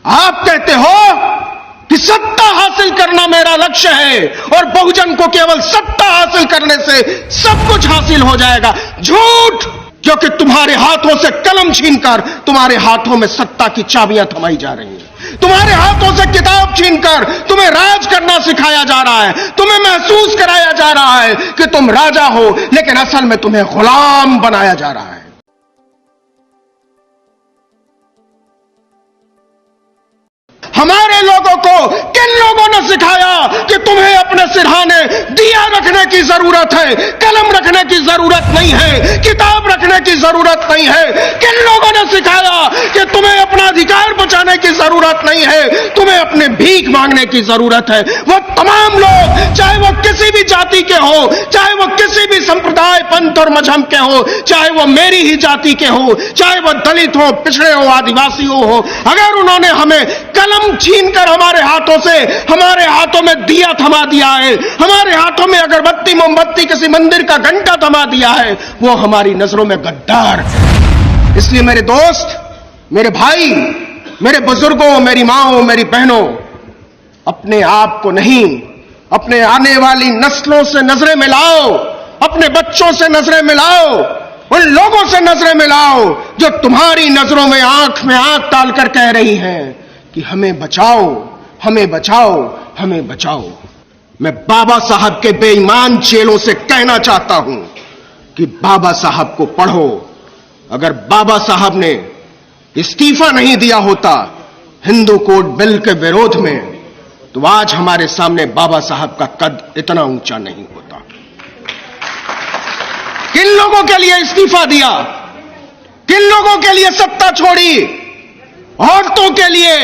आप कहते हो कि सत्ता हासिल करना मेरा लक्ष्य है और बहुजन को केवल सत्ता हासिल करने से सब कुछ हासिल हो जाएगा। झूठ! क्योंकि तुम्हारे हाथों से कलम छीनकर तुम्हारे हाथों में सत्ता की चाबियां थमाई जा रही हैं। तुम्हारे हाथों से किताब छीनकर तुम्हें राज करना सिखाया जा रहा है। तुम्हें महसूस कराया जा रहा है कि तुम राजा हो, लेकिन असल में तुम्हें गुलाम बनाया जा रहा है। हमारे लोगों को किन लोगों ने सिखाया कि तुम्हें अपने सिरहाने दिया रखने की जरूरत है, कलम रखने की जरूरत नहीं है, किताब रखने की जरूरत नहीं है? किन लोगों ने सिखाया कि तुम्हें अपना अधिकार बचाने की जरूरत नहीं है, तुम्हें अपने भीख मांगने की जरूरत है? वो तमाम लोग, चाहे वो किसी भी जाति के हो, चाहे वो किसी भी संप्रदाय, पंथ और मजहब के हो, चाहे वो मेरी ही जाति के हो, चाहे वो दलित हो, पिछड़े हो, आदिवासी हो, अगर उन्होंने हमें कलम छीनकर हमारे हाथों से, हमारे हाथों में दिया थमा दिया है, हमारे हाथों में अगरबत्ती मोमबत्ती किसी मंदिर का घंटा थमा दिया है, वो हमारी नजरों में गद्दार है। इसलिए मेरे दोस्त, मेरे भाई, मेरे बुजुर्गों, मेरी माओ, मेरी बहनों, अपने आप को नहीं, अपने आने वाली नस्लों से नजरें मिलाओ, अपने बच्चों से नजरें मिलाओ, उन लोगों से नजरें मिलाओ जो तुम्हारी नजरों में आंख डालकर कह रही हैं कि हमें बचाओ, हमें बचाओ, हमें बचाओ। मैं बाबा साहब के बेईमान चेलों से कहना चाहता हूं कि बाबा साहब को पढ़ो। अगर बाबा साहब ने इस्तीफा नहीं दिया होता हिंदू कोड बिल के विरोध में, तो आज हमारे सामने बाबा साहब का कद इतना ऊंचा नहीं होता। किन लोगों के लिए इस्तीफा दिया? किन लोगों के लिए सत्ता छोड़ी? औरतों के लिए,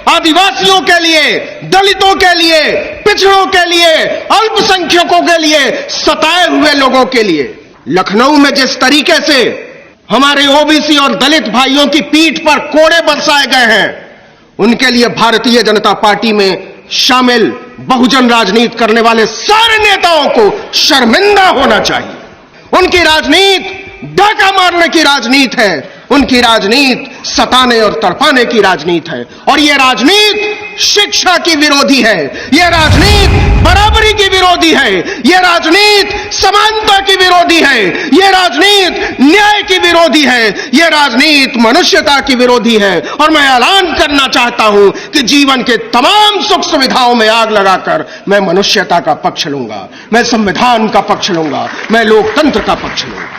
आदिवासियों के लिए, दलितों के लिए, पिछड़ों के लिए, अल्पसंख्यकों के लिए, सताए हुए लोगों के लिए। लखनऊ में जिस तरीके से हमारे ओबीसी और दलित भाइयों की पीठ पर कोड़े बरसाए गए हैं, उनके लिए भारतीय जनता पार्टी में शामिल बहुजन राजनीति करने वाले सारे नेताओं को शर्मिंदा होना चाहिए। उनकी राजनीति डाका मारने की राजनीति है, उनकी राजनीति सताने और तड़पाने की राजनीति है, और यह राजनीति शिक्षा की विरोधी है, यह राजनीति बराबरी की विरोधी है, यह राजनीति समानता की विरोधी है, यह राजनीति न्याय की विरोधी है, यह राजनीति मनुष्यता की विरोधी है। और मैं ऐलान करना चाहता हूं कि जीवन के तमाम सुख सुविधाओं में आग लगाकर मैं मनुष्यता का पक्ष लूंगा, मैं संविधान का पक्ष लूंगा, मैं लोकतंत्र का पक्ष लूंगा।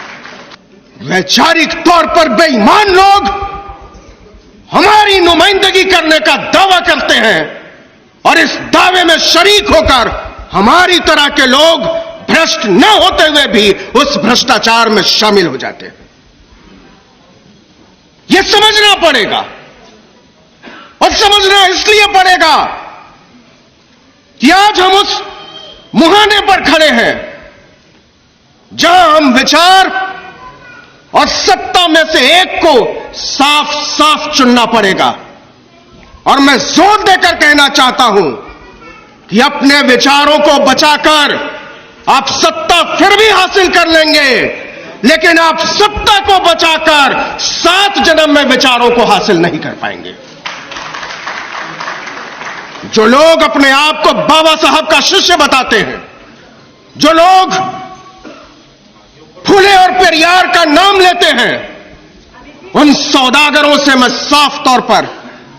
वैचारिक तौर पर बेईमान लोग हमारी नुमाइंदगी करने का दावा करते हैं और इस दावे में शरीक होकर हमारी तरह के लोग भ्रष्ट न होते हुए भी उस भ्रष्टाचार में शामिल हो जाते हैं। यह समझना पड़ेगा, और समझना इसलिए पड़ेगा कि आज हम उस मुहाने पर खड़े हैं जहां हम विचार और सत्ता में से एक को साफ साफ चुनना पड़ेगा। और मैं जोर देकर कहना चाहता हूं कि अपने विचारों को बचाकर आप सत्ता फिर भी हासिल कर लेंगे, लेकिन आप सत्ता को बचाकर 7 जन्म में विचारों को हासिल नहीं कर पाएंगे। जो लोग अपने आप को बाबा साहब का शिष्य बताते हैं, जो लोग फुले और पेरियार का नाम लेते हैं, उन सौदागरों से मैं साफ तौर पर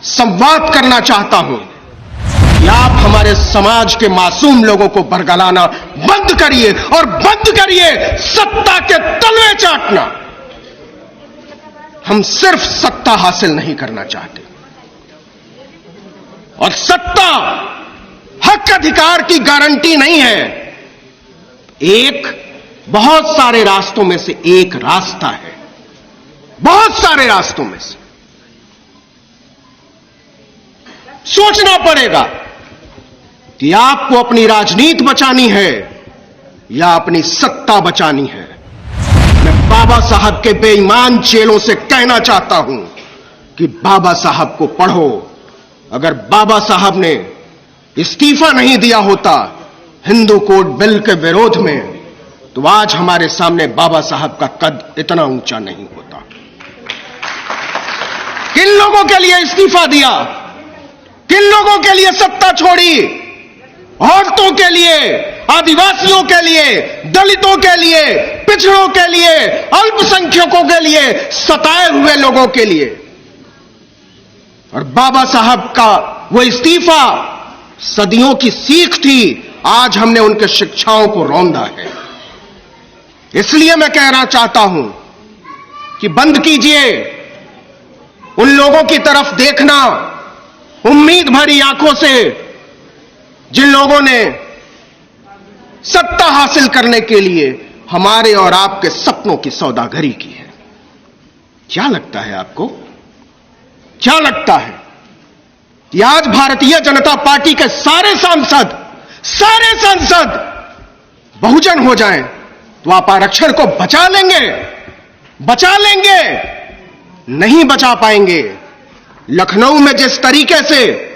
संवाद करना चाहता हूं कि आप हमारे समाज के मासूम लोगों को बरगलाना बंद करिए, और बंद करिए सत्ता के तलवे चाटना। हम सिर्फ सत्ता हासिल नहीं करना चाहते, और सत्ता हक अधिकार की गारंटी नहीं है। एक बहुत सारे रास्तों में से एक रास्ता है, बहुत सारे रास्तों में से। सोचना पड़ेगा कि आपको अपनी राजनीति बचानी है या अपनी सत्ता बचानी है। मैं बाबा साहब के बेईमान चेलों से कहना चाहता हूं कि बाबा साहब को पढ़ो। अगर बाबा साहब ने इस्तीफा नहीं दिया होता हिंदू कोड बिल के विरोध में, तो आज हमारे सामने बाबा साहब का कद इतना ऊंचा नहीं होता। किन लोगों के लिए इस्तीफा दिया? किन लोगों के लिए सत्ता छोड़ी? औरतों के लिए, आदिवासियों के लिए, दलितों के लिए, पिछड़ों के लिए, अल्पसंख्यकों के लिए, सताए हुए लोगों के लिए। और बाबा साहब का वो इस्तीफा सदियों की सीख थी, आज हमने उनके शिक्षाओं को रौंदा है। इसलिए मैं कहना चाहता हूं कि बंद कीजिए उन लोगों की तरफ देखना उम्मीद भरी आंखों से जिन लोगों ने सत्ता हासिल करने के लिए हमारे और आपके सपनों की सौदागरी की है। क्या लगता है आपको? क्या लगता है कि आज भारतीय जनता पार्टी के सारे सांसद बहुजन हो जाएं तो आप आरक्षण को बचा लेंगे? बचा लेंगे? नहीं बचा पाएंगे। लखनऊ में जिस तरीके से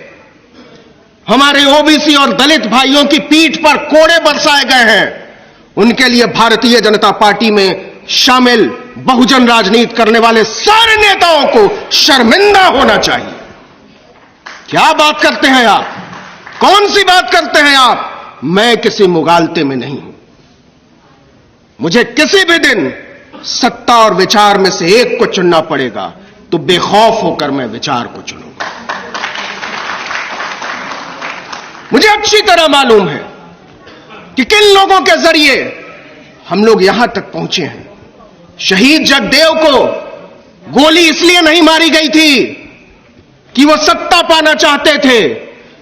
हमारे ओबीसी और दलित भाइयों की पीठ पर कोड़े बरसाए गए हैं, उनके लिए भारतीय जनता पार्टी में शामिल बहुजन राजनीति करने वाले सारे नेताओं को शर्मिंदा होना चाहिए। क्या बात करते हैं आप? कौन सी बात करते हैं आप? मैं किसी मुगालते में नहीं हूं। मुझे किसी भी दिन सत्ता और विचार में से एक को चुनना पड़ेगा तो बेखौफ होकर मैं विचार को चुनूंगा। मुझे अच्छी तरह मालूम है कि किन लोगों के जरिए हम लोग यहां तक पहुंचे हैं। शहीद जगदेव को गोली इसलिए नहीं मारी गई थी कि वो सत्ता पाना चाहते थे,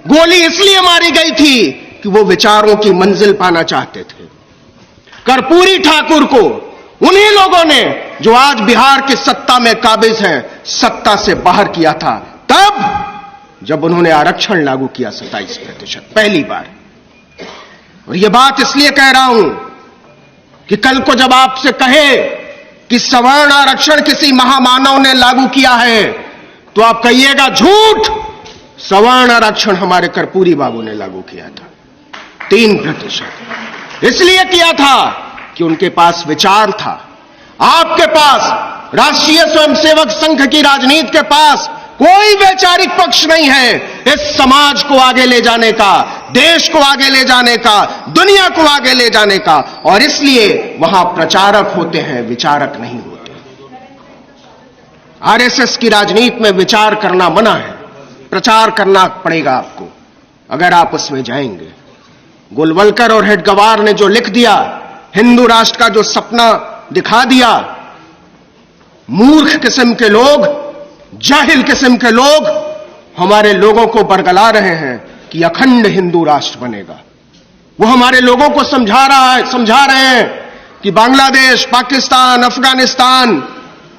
गोली इसलिए मारी गई थी कि वो विचारों की मंजिल पाना चाहते थे। कर्पूरी ठाकुर को उन्हीं लोगों ने जो आज बिहार की सत्ता में काबिज हैं, सत्ता से बाहर किया था, तब जब उन्होंने आरक्षण लागू किया 27% पहली बार। और यह बात इसलिए कह रहा हूं कि कल को जब आपसे कहे कि सवर्ण आरक्षण किसी महामानव ने लागू किया है, तो आप कहिएगा झूठ, सवर्ण आरक्षण हमारे कर्पूरी बाबू ने लागू किया था 3%। इसलिए किया था कि उनके पास विचार था। आपके पास, राष्ट्रीय स्वयंसेवक संघ की राजनीति के पास कोई वैचारिक पक्ष नहीं है इस समाज को आगे ले जाने का, देश को आगे ले जाने का, दुनिया को आगे ले जाने का। और इसलिए वहां प्रचारक होते हैं, विचारक नहीं होते। आरएसएस की राजनीति में विचार करना मना है, प्रचार करना पड़ेगा आपको अगर आप उसमें जाएंगे। गोलवलकर और हेडगवार ने जो लिख दिया, हिंदू राष्ट्र का जो सपना दिखा दिया, मूर्ख किस्म के लोग, जाहिल किस्म के लोग हमारे लोगों को बरगला रहे हैं कि अखंड हिंदू राष्ट्र बनेगा। वो हमारे लोगों को समझा रहे हैं कि बांग्लादेश, पाकिस्तान, अफगानिस्तान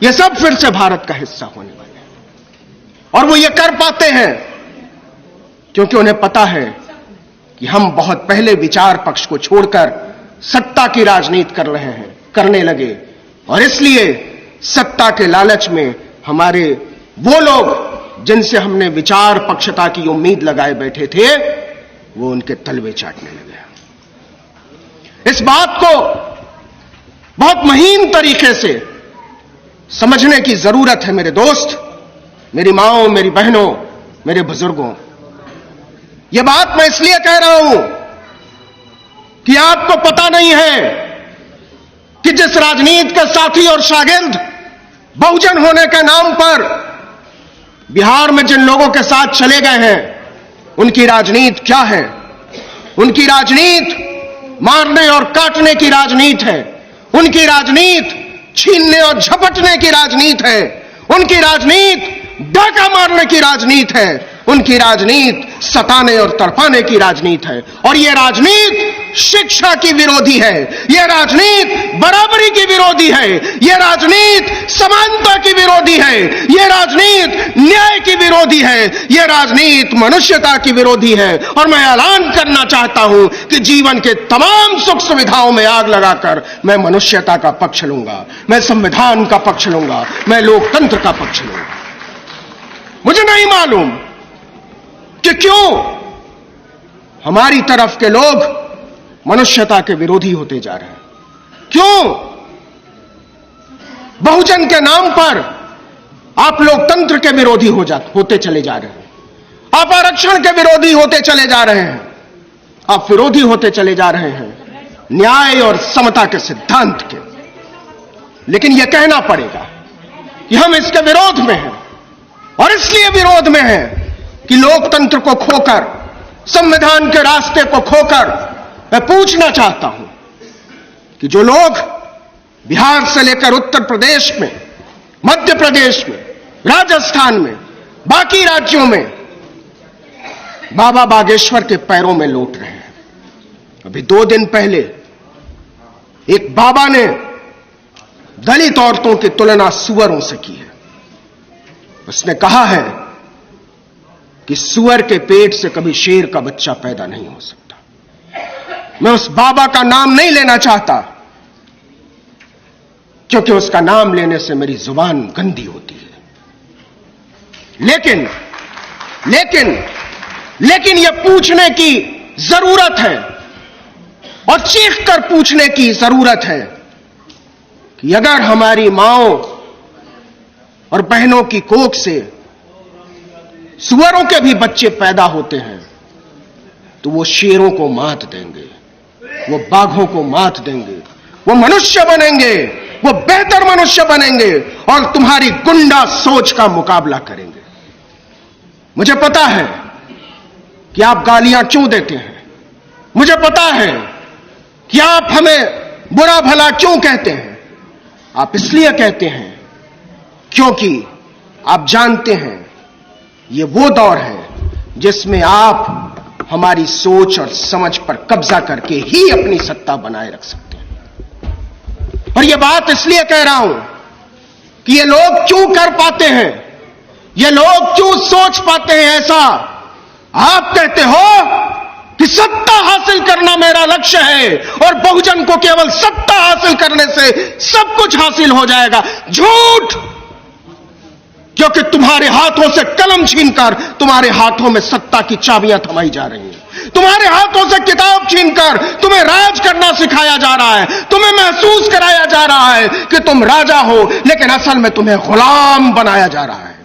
ये सब फिर से भारत का हिस्सा होने वाले हैं। और वो ये कर पाते हैं क्योंकि उन्हें पता है कि हम बहुत पहले विचार पक्ष को छोड़कर सत्ता की राजनीति करने लगे। और इसलिए सत्ता के लालच में हमारे वो लोग जिनसे हमने विचार पक्षता की उम्मीद लगाए बैठे थे, वो उनके तलवे चाटने लगे। इस बात को बहुत महीन तरीके से समझने की जरूरत है मेरे दोस्त, मेरी माओं, मेरी बहनों, मेरे बुजुर्गों। यह बात मैं इसलिए कह रहा हूं कि आपको पता नहीं है कि जिस राजनीति के साथी और शागिर्द बहुजन होने के नाम पर बिहार में जिन लोगों के साथ चले गए हैं, उनकी राजनीति क्या है? उनकी राजनीति मारने और काटने की राजनीति है। उनकी राजनीति छीनने और झपटने की राजनीति है। उनकी राजनीति डाका मारने की राजनीति है। उनकी राजनीति सताने और तड़पाने की राजनीति है। और यह राजनीति शिक्षा की विरोधी है, यह राजनीति बराबरी की विरोधी है, यह राजनीति समानता की विरोधी है, यह राजनीति न्याय की विरोधी है, यह राजनीति मनुष्यता की विरोधी है। और मैं ऐलान करना चाहता हूं कि जीवन के तमाम सुख सुविधाओं में आग लगाकर मैं मनुष्यता का पक्ष लूंगा, मैं संविधान का पक्ष लूंगा, मैं लोकतंत्र का पक्ष लूंगा। मुझे नहीं मालूम कि क्यों हमारी तरफ के लोग मनुष्यता के विरोधी होते जा रहे हैं, क्यों बहुजन के नाम पर आप लोकतंत्र के विरोधी होते चले जा रहे हैं। आप आरक्षण के विरोधी होते चले जा रहे हैं, आप विरोधी होते चले जा रहे हैं न्याय और समता के सिद्धांत के। लेकिन यह कहना पड़ेगा कि हम इसके विरोध में हैं, और इसलिए विरोध में हैं कि लोकतंत्र को खोकर, संविधान के रास्ते को खोकर, मैं पूछना चाहता हूं कि जो लोग बिहार से लेकर उत्तर प्रदेश में, मध्य प्रदेश में, राजस्थान में, बाकी राज्यों में बाबा बागेश्वर के पैरों में लौट रहे हैं। अभी 2 दिन पहले एक बाबा ने दलित औरतों की तुलना सुअरों से की है। उसने कहा है कि सुअर के पेट से कभी शेर का बच्चा पैदा नहीं हो सकता। मैं उस बाबा का नाम नहीं लेना चाहता, क्योंकि उसका नाम लेने से मेरी जुबान गंदी होती है। लेकिन यह पूछने की जरूरत है, और चीख कर पूछने की जरूरत है कि अगर हमारी माओं और बहनों की कोख से सुअरों के भी बच्चे पैदा होते हैं, तो वो शेरों को मात देंगे, वो बाघों को मात देंगे, वो मनुष्य बनेंगे, वो बेहतर मनुष्य बनेंगे, और तुम्हारी गुंडा सोच का मुकाबला करेंगे। मुझे पता है कि आप गालियां क्यों देते हैं, मुझे पता है कि आप हमें बुरा भला क्यों कहते हैं। आप इसलिए कहते हैं क्योंकि आप जानते हैं ये वो दौर है जिसमें आप हमारी सोच और समझ पर कब्जा करके ही अपनी सत्ता बनाए रख सकते हैं। और ये बात इसलिए कह रहा हूं कि ये लोग क्यों कर पाते हैं, ये लोग क्यों सोच पाते हैं ऐसा। आप कहते हो कि सत्ता हासिल करना मेरा लक्ष्य है, और बहुजन को केवल सत्ता हासिल करने से सब कुछ हासिल हो जाएगा। झूठ! क्योंकि तुम्हारे हाथों से कलम छीनकर तुम्हारे हाथों में सत्ता की चाबियां थमाई जा रही हैं। तुम्हारे हाथों से किताब छीनकर तुम्हें राज करना सिखाया जा रहा है, तुम्हें महसूस कराया जा रहा है कि तुम राजा हो, लेकिन असल में तुम्हें गुलाम बनाया जा रहा है,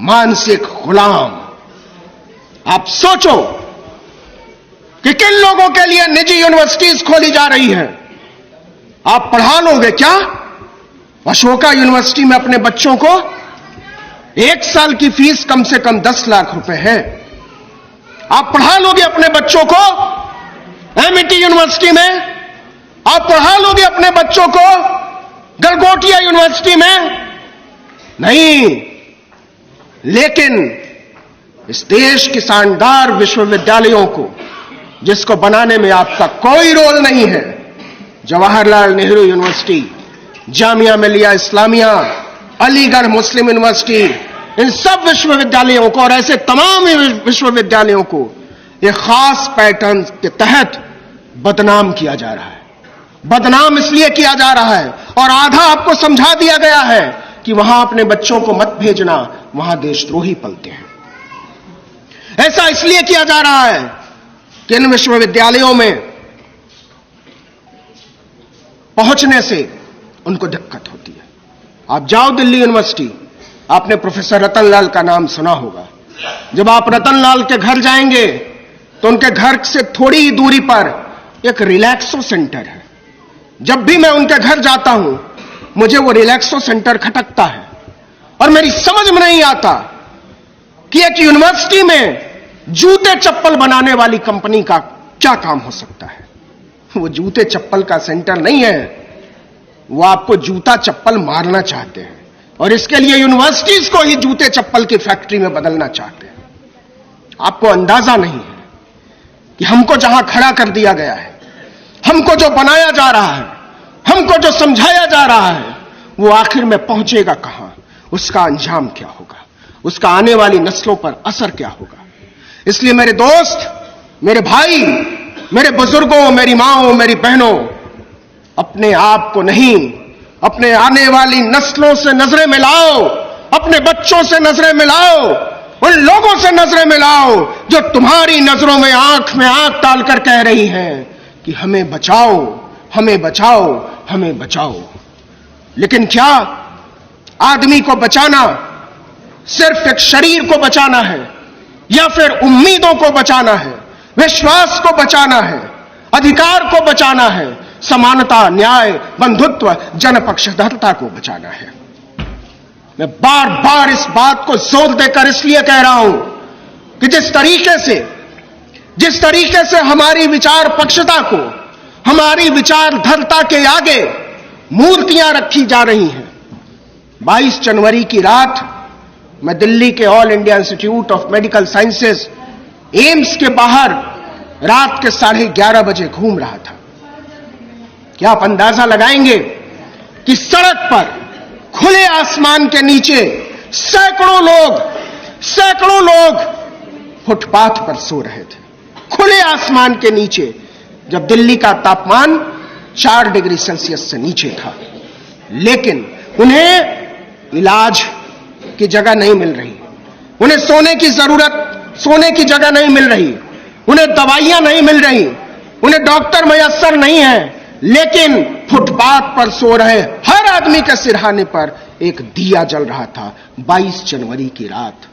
मानसिक गुलाम। आप सोचो कि किन लोगों के लिए निजी यूनिवर्सिटीज खोली जा रही हैं। आप पढ़ा लोगे क्या? अशोका यूनिवर्सिटी में अपने बच्चों को 1 साल की फीस कम से कम 10 लाख रुपए है। आप पढ़ा लोगे अपने बच्चों को एमईटी यूनिवर्सिटी में? आप पढ़ा लोगे अपने बच्चों को गलगोटिया यूनिवर्सिटी में? नहीं। लेकिन इस देश के शानदार विश्वविद्यालयों को, जिसको बनाने में आपका कोई रोल नहीं है, जवाहरलाल नेहरू यूनिवर्सिटी, जामिया मिलिया इस्लामिया, अलीगढ़ मुस्लिम यूनिवर्सिटी, इन सब विश्वविद्यालयों को और ऐसे तमाम विश्वविद्यालयों को एक खास पैटर्न के तहत बदनाम किया जा रहा है। बदनाम इसलिए किया जा रहा है, और आधा आपको समझा दिया गया है कि वहां अपने बच्चों को मत भेजना, वहां देशद्रोही पलते हैं। ऐसा इसलिए किया जा रहा है कि इन विश्वविद्यालयों में पहुंचने से उनको दिक्कत होती है। आप जाओ दिल्ली यूनिवर्सिटी, आपने प्रोफेसर रतनलाल का नाम सुना होगा। जब आप रतनलाल के घर जाएंगे तो उनके घर से थोड़ी ही दूरी पर एक रिलैक्सो सेंटर है। जब भी मैं उनके घर जाता हूं, मुझे वो रिलैक्सो सेंटर खटकता है, और मेरी समझ में नहीं आता कि एक यूनिवर्सिटी में जूते चप्पल बनाने वाली कंपनी का क्या काम हो सकता है। वो जूते चप्पल का सेंटर नहीं है, वो आपको जूता चप्पल मारना चाहते हैं, और इसके लिए यूनिवर्सिटीज को ही जूते चप्पल की फैक्ट्री में बदलना चाहते हैं। आपको अंदाजा नहीं है कि हमको जहां खड़ा कर दिया गया है, हमको जो बनाया जा रहा है, हमको जो समझाया जा रहा है, वो आखिर में पहुंचेगा कहां, उसका अंजाम क्या होगा, उसका आने वाली नस्लों पर असर क्या होगा। इसलिए मेरे दोस्त, मेरे भाई, मेरे बुजुर्गों, मेरी माओं, मेरी बहनों, अपने आप को नहीं, अपने आने वाली नस्लों से नजरें मिलाओ, अपने बच्चों से नजरें मिलाओ, उन लोगों से नजरें मिलाओ जो तुम्हारी नजरों में आंख डालकर कह रही हैं कि हमें बचाओ, हमें बचाओ, हमें बचाओ। लेकिन क्या आदमी को बचाना सिर्फ एक शरीर को बचाना है? या फिर उम्मीदों को बचाना है, विश्वास को बचाना है, अधिकार को बचाना है, समानता, न्याय, बंधुत्व, जनपक्षधरता को बचाना है। मैं बार बार इस बात को जोर देकर इसलिए कह रहा हूं कि जिस तरीके से हमारी विचार पक्षता को, हमारी विचारधरता के आगे मूर्तियां रखी जा रही हैं। 22 जनवरी की रात मैं दिल्ली के all India institute of medical sciences AIIMS के बाहर रात के 11:30 बजे घूम रहा था। क्या आप अंदाजा लगाएंगे कि सड़क पर खुले आसमान के नीचे सैकड़ों लोग फुटपाथ पर सो रहे थे, खुले आसमान के नीचे, जब दिल्ली का तापमान 4 डिग्री सेल्सियस से नीचे था। लेकिन उन्हें इलाज की जगह नहीं मिल रही, उन्हें सोने की जगह नहीं मिल रही, उन्हें दवाइयां नहीं मिल रही, उन्हें डॉक्टर मयस्सर नहीं है, लेकिन फुटपाथ पर सो रहे हर आदमी के सिरहाने पर एक दिया जल रहा था। 22 जनवरी की रात।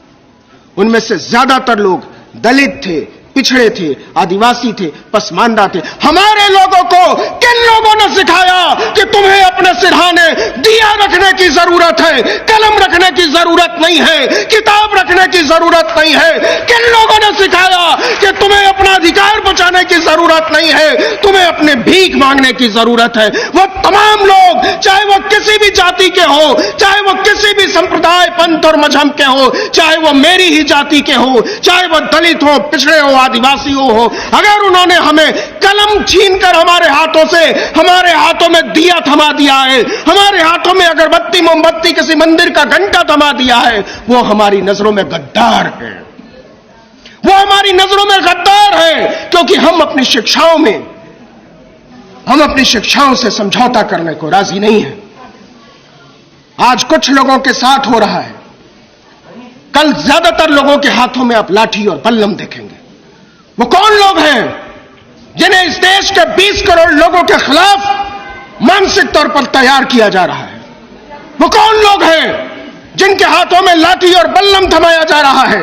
उनमें से ज्यादातर लोग दलित थे, पिछड़े थे, आदिवासी थे, पसमानदा थे। हमारे लोगों को किन लोगों ने सिखाया कि तुम्हें अपने सिरहाने दिया रखने की जरूरत है, कलम रखने की जरूरत नहीं है, किताब रखने की जरूरत नहीं है? किन लोगों ने सिखाया कि तुम्हें अपना अधिकार बचाने की जरूरत नहीं है, तुम्हें अपने भीख मांगने की जरूरत है? वो तमाम लोग, चाहे वो किसी भी जाति के हो, चाहे वो किसी भी संप्रदाय, पंथ और मजहब के हो, चाहे वो मेरी ही जाति के हो, चाहे वो दलित हो, पिछड़े हो, आदिवासियों हो, अगर उन्होंने हमें कलम छीनकर हमारे हाथों में दिया थमा दिया है, हमारे हाथों में अगरबत्ती, मोमबत्ती, किसी मंदिर का घंटा थमा दिया है, वो हमारी नजरों में गद्दार है। वो हमारी नजरों में गद्दार है, क्योंकि हम अपनी शिक्षाओं से समझौता करने को राजी नहीं है। आज कुछ लोगों के साथ हो रहा है, कल ज्यादातर लोगों के हाथों में आप लाठी और बल्लम देखेंगे। वो कौन लोग हैं जिन्हें इस देश के 20 करोड़ लोगों के खिलाफ मानसिक तौर पर तैयार किया जा रहा है? वो कौन लोग हैं जिनके हाथों में लाठी और बल्लम थमाया जा रहा है?